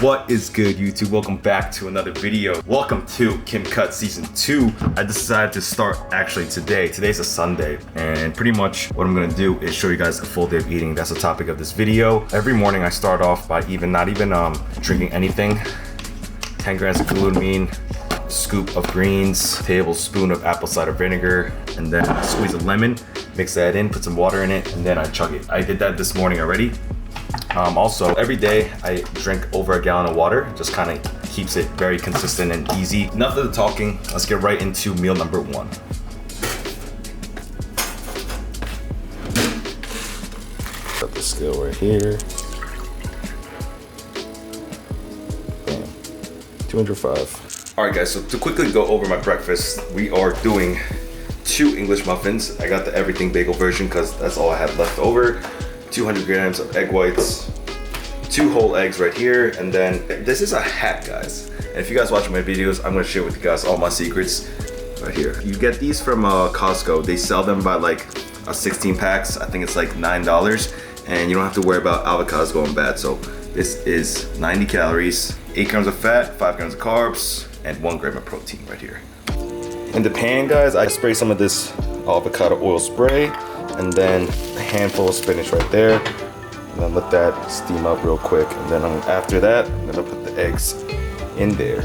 What is good, YouTube? Welcome back to another video. Welcome to KIMCUTZ Season 2. I decided to start actually today. Today's a Sunday, and pretty much what I'm gonna do is show you guys a full day of eating. That's the topic of this video. Every morning I start off by not even drinking anything. 10 grams of glutamine, scoop of greens, tablespoon of apple cider vinegar, and then squeeze a lemon, mix that in, put some water in it, and then I chug it. I did that this morning already. Also, every day I drink over a gallon of water. Just kind of keeps it very consistent and easy. Enough of the talking. Let's get right into meal number 1. Got the scale right here. Bam. 205. All right, guys. So to quickly go over my breakfast, we are doing 2 English muffins. I got the everything bagel version because that's all I had left over. 200 grams of egg whites, 2 whole eggs right here, and then this is a hack, guys. And if you guys watch my videos, I'm gonna share with you guys all my secrets right here. You get these from Costco. They sell them by like 16 packs. I think it's like $9, and you don't have to worry about avocados going bad. So this is 90 calories, 8 grams of fat, 5 grams of carbs, and 1 gram of protein right here. In the pan, guys, I spray some of this avocado oil spray, and then a handful of spinach right there, and then let that steam up real quick. And then after that, I'm gonna put the eggs in there.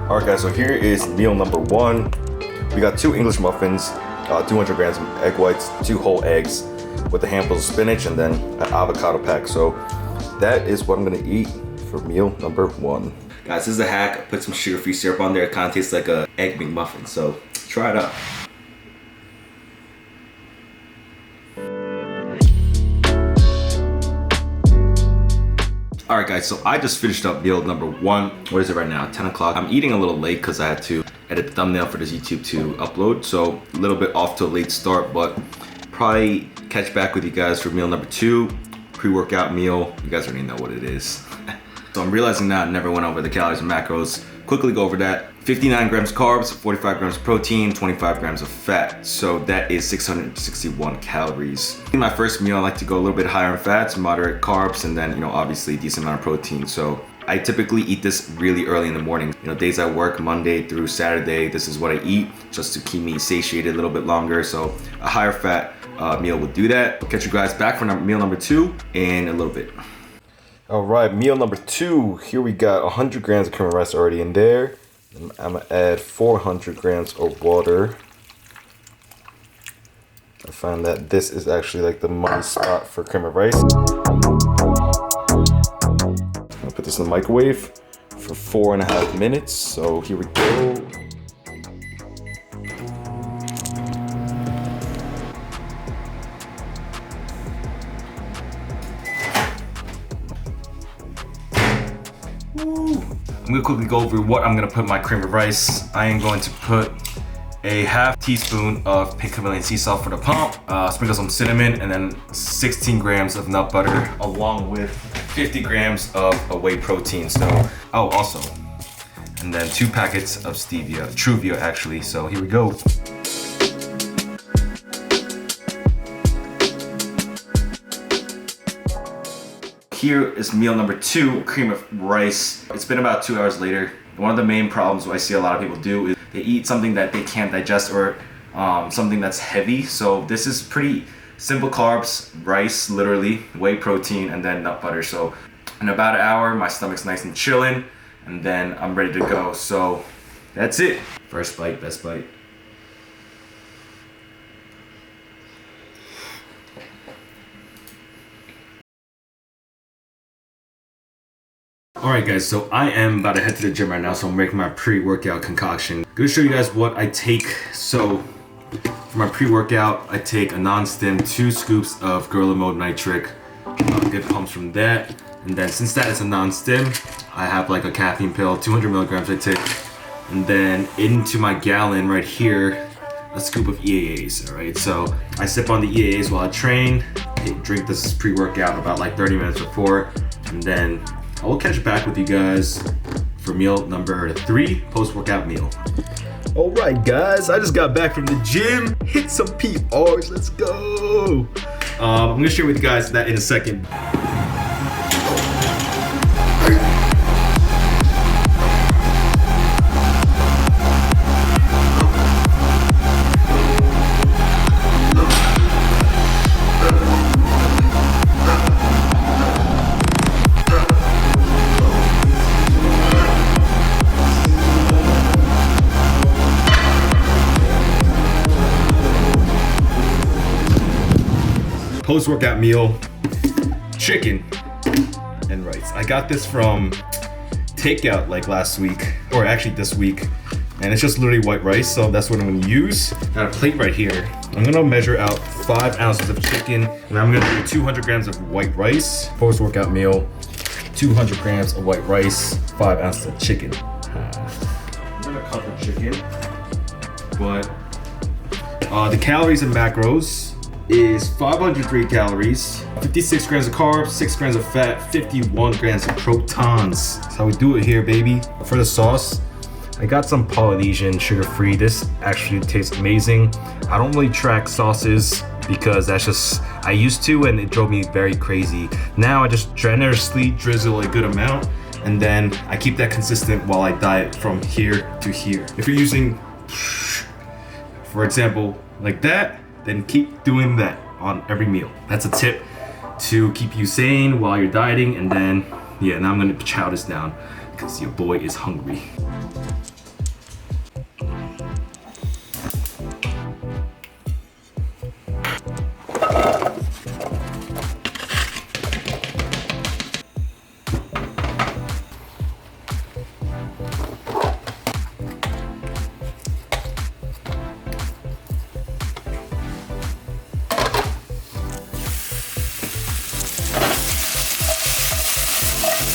All right, guys, so here is meal number 1. We got 2 English muffins, 200 grams of egg whites, 2 whole eggs with a handful of spinach, and then an avocado pack. So that is what I'm gonna eat for meal number 1. Guys, this is a hack. I put some sugar-free syrup on there. It kind of tastes like a egg McMuffin, so try it out. All right, guys, so I just finished up meal number 1. What is it right now? 10 o'clock. I'm eating a little late because I had to edit the thumbnail for this YouTube to upload. So a little bit off to a late start, but probably catch back with you guys for meal number 2, pre-workout meal. You guys already know what it is. So I'm realizing now I never went over the calories and macros. Quickly go over that. 59 grams carbs, 45 grams protein, 25 grams of fat. So that is 661 calories. In my first meal, I like to go a little bit higher in fats, moderate carbs, and then, obviously a decent amount of protein. So I typically eat this really early in the morning. Days I work, Monday through Saturday, this is what I eat just to keep me satiated a little bit longer. So a higher fat meal would do that. I'll catch you guys back for meal number 2 in a little bit. All right, meal number 2. Here we got 100 grams of cream of rice already in there. I'm gonna add 400 grams of water. I find that this is actually like the money spot for cream of rice. I'll put this in the microwave for 4.5 minutes. So here we go. I'm gonna quickly go over what I'm gonna put in my cream of rice. I am going to put a half teaspoon of pink Himalayan sea salt for the pump, sprinkle some cinnamon, and then 16 grams of nut butter, along with 50 grams of whey protein. So, also, and then 2 packets of stevia, Truvia actually. So here we go. Here is meal number 2, cream of rice. It's been about 2 hours later. One of the main problems I see a lot of people do is they eat something that they can't digest, or something that's heavy. So this is pretty simple carbs, rice, literally, whey protein, and then nut butter. So in about an hour, my stomach's nice and chilling, and then I'm ready to go. So that's it. First bite, best bite. Alright guys, so I am about to head to the gym right now, so I'm making my pre-workout concoction. I'm gonna show you guys what I take. So for my pre-workout, I take a non-stim 2 scoops of Gorilla Mode Nitric, good pumps from that. And then since that is a non-stim, I have like a caffeine pill, 200 milligrams I take. And then into my gallon right here, a scoop of EAAs, alright? So I sip on the EAAs while I train, drink this pre-workout about like 30 minutes before, and then I will catch back with you guys for meal number 3, post-workout meal. All right, guys, I just got back from the gym. Hit some PRs, let's go. I'm gonna share with you guys that in a second. post-workout meal, chicken and rice. I got this from takeout like last week, or actually this week, and it's just literally white rice, so that's what I'm gonna use. Got a plate right here. I'm gonna measure out 5 ounces of chicken, and I'm gonna do 200 grams of white rice. Post-workout meal, 200 grams of white rice, 5 ounces of chicken. I'm gonna cut the chicken, but the calories and macros is 503 calories, 56 grams of carbs, 6 grams of fat, 51 grams of protons. That's how we do it here, baby. For the sauce, I got some Polynesian sugar-free. This actually tastes amazing. I don't really track sauces because that's just, I used to and it drove me very crazy. Now I just generously drizzle a good amount and then I keep that consistent while I diet from here to here. If you're using, for example, like that, then keep doing that on every meal. That's a tip to keep you sane while you're dieting. And then, yeah, now I'm gonna chow this down because your boy is hungry.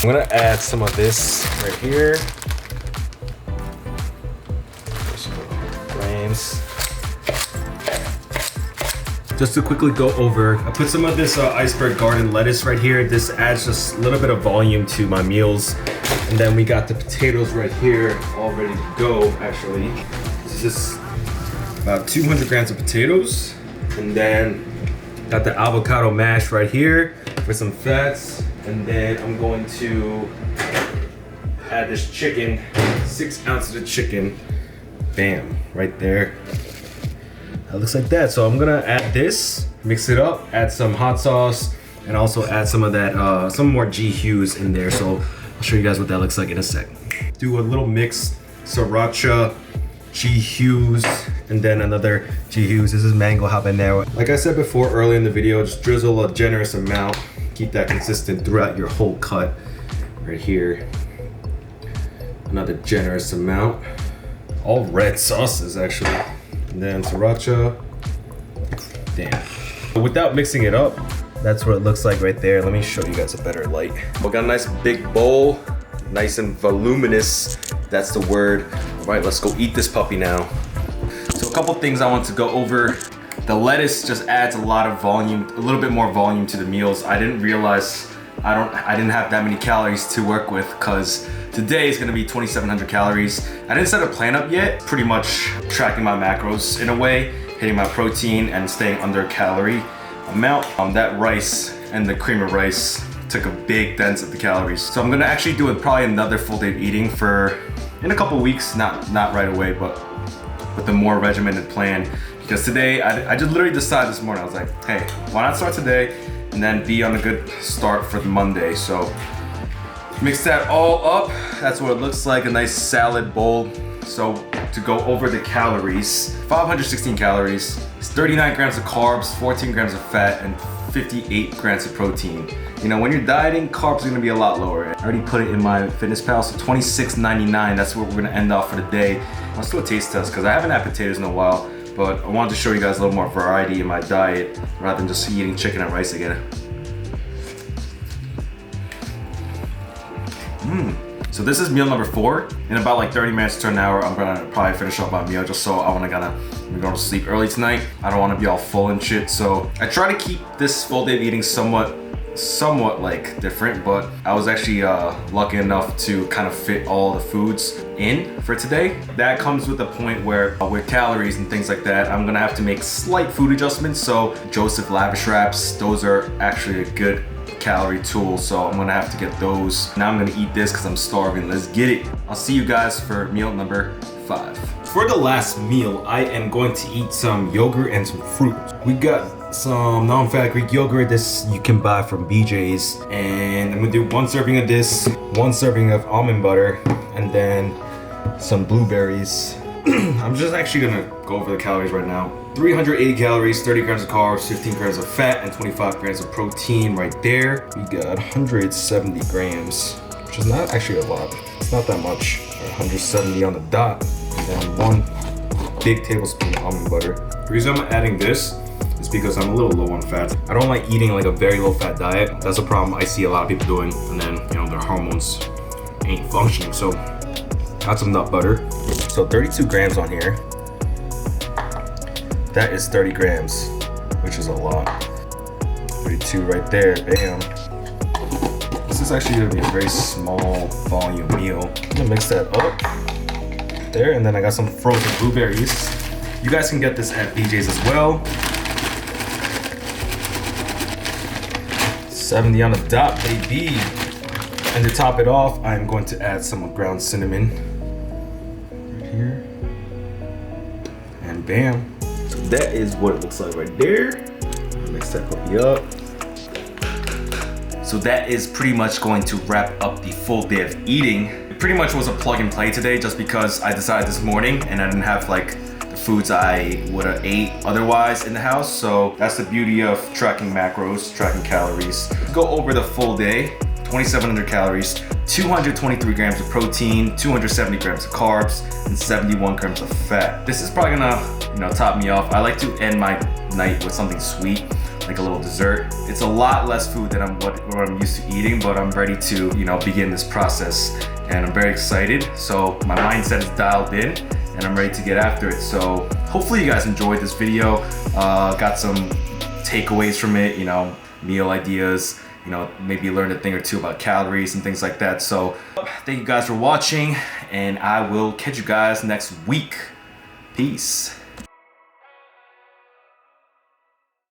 I'm gonna add some of this right here. Grams. Just to quickly go over, I put some of this iceberg garden lettuce right here. This adds just a little bit of volume to my meals. And then we got the potatoes right here, all ready to go, actually. This is about 200 grams of potatoes. And then got the avocado mash right here for some fats. And then I'm going to add this chicken, 6 ounces of chicken. Bam, right there. That looks like that. So I'm gonna add this, mix it up, add some hot sauce, and also add some of that, some more G Hughes in there. So I'll show you guys what that looks like in a sec. Do a little mix, sriracha, G Hughes, and then another G Hughes. This is mango habanero. Like I said before earlier in the video, just drizzle a generous amount. Keep that consistent throughout your whole cut. Right here, another generous amount. All red sauces actually. And then sriracha. Damn. Without mixing it up, that's what it looks like right there. Let me show you guys a better light. We got a nice big bowl, nice and voluminous. That's the word. All right, let's go eat this puppy now. So a couple things I want to go over. The lettuce just adds a lot of volume, a little bit more volume to the meals. I didn't realize I didn't have that many calories to work with because today is gonna be 2,700 calories. I didn't set a plan up yet, pretty much tracking my macros in a way, hitting my protein and staying under calorie amount. That rice and the cream of rice took a big dent of the calories. So I'm gonna actually do probably another full day of eating in a couple weeks, not right away, but with a more regimented plan. Because today, I just literally decided this morning, I was like, hey, why not start today and then be on a good start for Monday. So mix that all up. That's what it looks like, a nice salad bowl. So to go over the calories, 516 calories, it's 39 grams of carbs, 14 grams of fat, and 58 grams of protein. You know, when you're dieting, carbs are gonna be a lot lower. I already put it in my fitness pal, so $26.99, that's what we're gonna end off for the day. Let's do a taste test, because I haven't had potatoes in a while, but I wanted to show you guys a little more variety in my diet, rather than just eating chicken and rice again. So this is meal number 4. In about like 30 minutes to an hour, I'm gonna probably finish up my meal just so I'm going to sleep early tonight. I don't want to be all full and shit. So I try to keep this full day of eating somewhat like different, but I was actually lucky enough to kind of fit all the foods in for today. That comes with a point where with calories and things like that, I'm gonna have to make slight food adjustments. So Joseph Lavish wraps, those are actually a good calorie tool, so I'm gonna have to get those. Now I'm gonna eat this because I'm starving. Let's get it. I'll see you guys for meal number 5. For the last meal, I am going to eat some yogurt and some fruit. We got some non-fat Greek yogurt. This you can buy from BJ's, and I'm gonna do 1 serving of this, 1 serving of almond butter, and then some blueberries. I'm just actually gonna go over the calories right now. 380 calories, 30 grams of carbs, 15 grams of fat, and 25 grams of protein right there. We got 170 grams, which is not actually a lot. It's not that much. 170 on the dot, and then 1 big tablespoon of almond butter. The reason I'm adding this is because I'm a little low on fat. I don't like eating like a very low fat diet. That's a problem I see a lot of people doing, and then their hormones ain't functioning. So add some nut butter. So 32 grams on here. That is 30 grams, which is a lot. 32 right there, bam. This is actually gonna be a very small volume meal. I'm gonna mix that up there, and then I got some frozen blueberries. You guys can get this at BJ's as well. 70 on the dot, baby. And to top it off, I'm going to add some ground cinnamon right here. And bam. So that is what it looks like right there. Mix that puppy up. So that is pretty much going to wrap up the full day of eating. It pretty much was a plug and play today just because I decided this morning and I didn't have like the foods I would have ate otherwise in the house. So that's the beauty of tracking macros, tracking calories. Go over the full day. 2,700 calories, 223 grams of protein, 270 grams of carbs, and 71 grams of fat. This is probably gonna, top me off. I like to end my night with something sweet, like a little dessert. It's a lot less food than what I'm used to eating, but I'm ready to, begin this process, and I'm very excited. So my mindset is dialed in, and I'm ready to get after it. So hopefully you guys enjoyed this video. Got some takeaways from it, meal ideas. Maybe learn a thing or two about calories and things like that. So thank you guys for watching, and I will catch you guys next week. Peace.